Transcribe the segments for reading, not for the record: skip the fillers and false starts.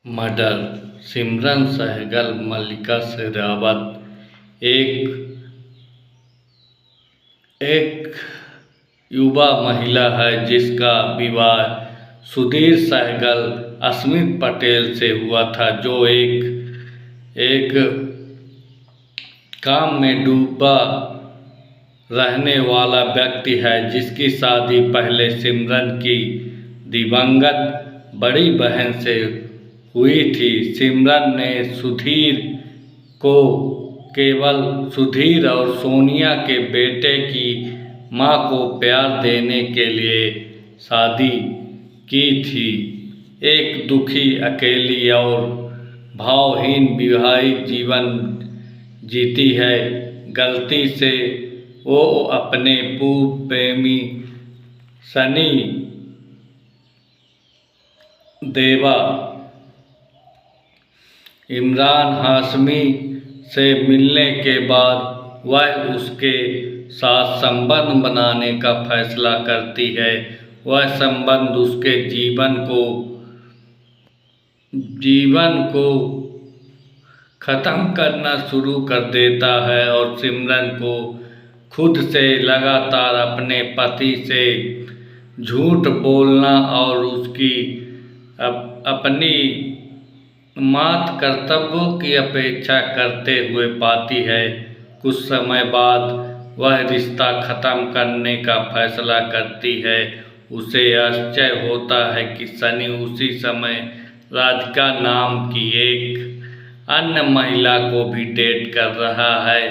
Murder. सिमरन सहगल मल्लिका शेरावत एक युवा महिला है जिसका विवाह सुधीर सहगल अस्मित पटेल से हुआ था, जो एक काम में डूबा रहने वाला व्यक्ति है, जिसकी शादी पहले सिमरन की दिवंगत बड़ी बहन से हुई थी। सिमरन ने सुधीर को केवल सुधीर और सोनिया के बेटे की मां को प्यार देने के लिए शादी की थी। एक दुखी, अकेली और भावहीन वैवाहिक जीवन जीती है। गलती से वो अपने पूर्व प्रेमी सनी देवा इमरान हाशमी से मिलने के बाद वह उसके साथ संबंध बनाने का फैसला करती है। वह संबंध उसके जीवन को ख़त्म करना शुरू कर देता है और सिमरन को खुद से लगातार अपने पति से झूठ बोलना और उसकी अपनी मात कर्तव्यों की अपेक्षा करते हुए पाती है। कुछ समय बाद वह रिश्ता ख़त्म करने का फैसला करती है। उसे आश्चर्य होता है कि सनी उसी समय राधिका नाम की एक अन्य महिला को भी डेट कर रहा है।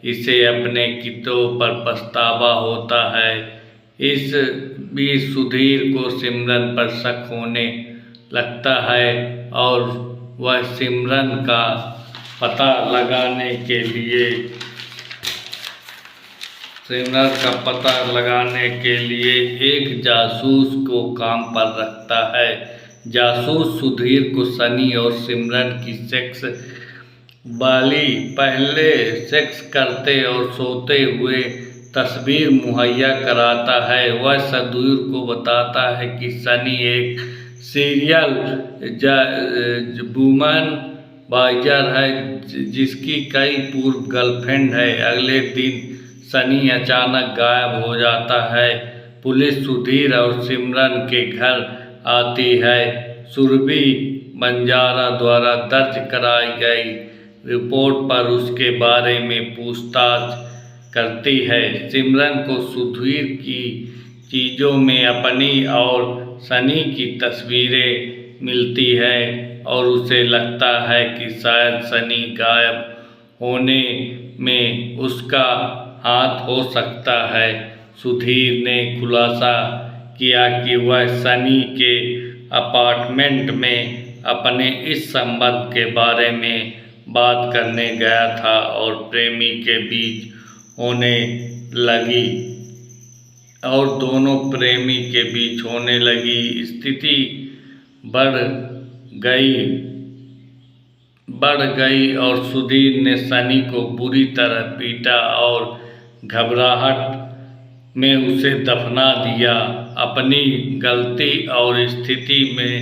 इसे अपने कितों पर पछतावा होता है। इस बीच सुधीर को सिमरन पर शक होने लगता है और वह सिमरन का पता लगाने के लिए एक जासूस को काम पर रखता है। जासूस सुधीर को सनी और सिमरन की पहले सेक्स करते और सोते हुए तस्वीर मुहैया कराता है। वह सुधीर को बताता है कि सनी एक सीरियल वुमन बाइजर है, जिसकी कई पूर्व गर्लफ्रेंड है। अगले दिन सनी अचानक गायब हो जाता है। पुलिस सुधीर और सिमरन के घर आती है। सुरभि बंजारा द्वारा दर्ज कराई गई रिपोर्ट पर उसके बारे में पूछताछ करती है। सिमरन को सुधीर की चीज़ों में अपनी और सनी की तस्वीरें मिलती है और उसे लगता है कि शायद सनी गायब होने में उसका हाथ हो सकता है। सुधीर ने खुलासा किया कि वह सनी के अपार्टमेंट में अपने इस संबंध के बारे में बात करने गया था और प्रेमी के बीच होने लगी स्थिति बढ़ गई और सुधीर ने सनी को बुरी तरह पीटा और घबराहट में उसे दफना दिया। अपनी गलती और स्थिति में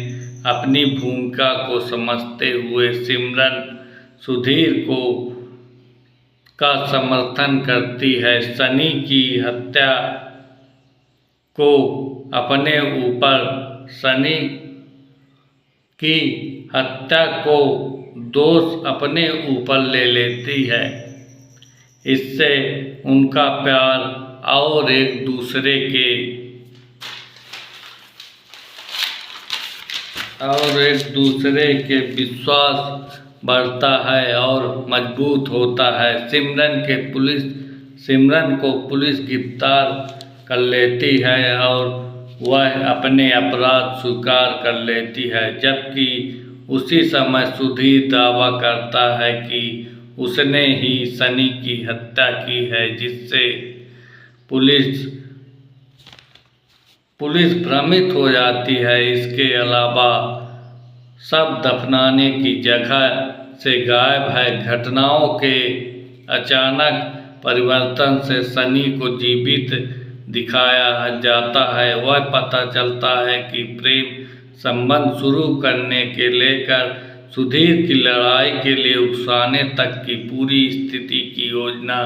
अपनी भूमिका को समझते हुए सिमरन सुधीर का समर्थन करती है। सनी की हत्या को दोष अपने ऊपर ले लेती है। इससे उनका प्यार और एक दूसरे के विश्वास बढ़ता है और मजबूत होता है। सिमरन को पुलिस गिरफ्तार कर लेती है और वह अपने अपराध स्वीकार कर लेती है, जबकि उसी समय सुधीर दावा करता है कि उसने ही सनी की हत्या की है, जिससे पुलिस भ्रमित हो जाती है। इसके अलावा शव दफनाने की जगह से गायब है। घटनाओं के अचानक परिवर्तन से सनी को जीवित दिखाया जाता है। वह पता चलता है कि प्रेम संबंध शुरू करने के लेकर सुधीर की लड़ाई के लिए उकसाने तक की पूरी स्थिति की योजना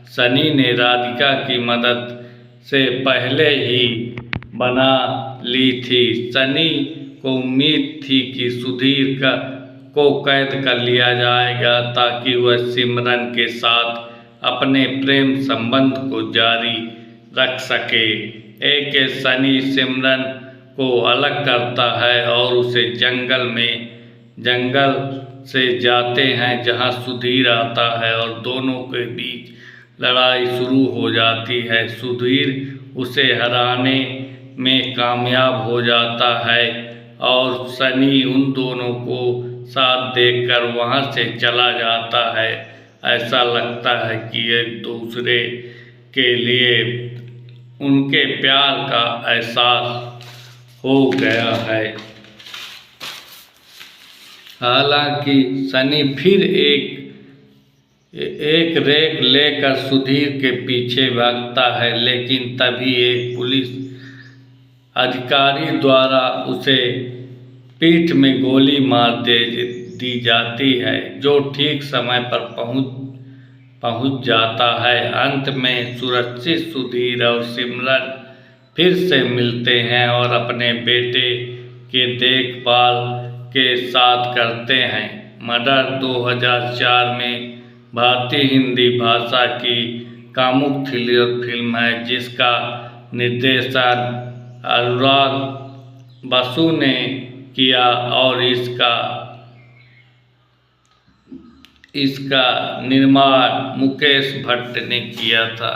सनी ने राधिका की मदद से पहले ही बना ली थी। सनी को उम्मीद थी कि सुधीर को कैद कर लिया जाएगा ताकि वह सिमरन के साथ अपने प्रेम संबंध को जारी रख सके। एक सनी सिमरन को अलग करता है और उसे जंगल से जाते हैं जहां सुधीर आता है और दोनों के बीच लड़ाई शुरू हो जाती है। सुधीर उसे हराने में कामयाब हो जाता है और सनी उन दोनों को साथ देखकर वहां से चला जाता है। ऐसा लगता है कि एक दूसरे के लिए उनके प्यार का एहसास हो गया है। हालांकि सनी फिर एक रेक लेकर सुधीर के पीछे भागता है, लेकिन तभी एक पुलिस अधिकारी द्वारा उसे पीठ में गोली मार दी जाती है, जो ठीक समय पर पहुंच जाता है। अंत में सुरक्षित सुधीर और सिमरन फिर से मिलते हैं और अपने बेटे के देखभाल के साथ करते हैं। मर्डर 2004 में भारतीय हिंदी भाषा की कामुक थ्रिलर फिल्म है, जिसका निर्देशन अनुराग बसु ने किया और इसका निर्माण मुकेश भट्ट ने किया था।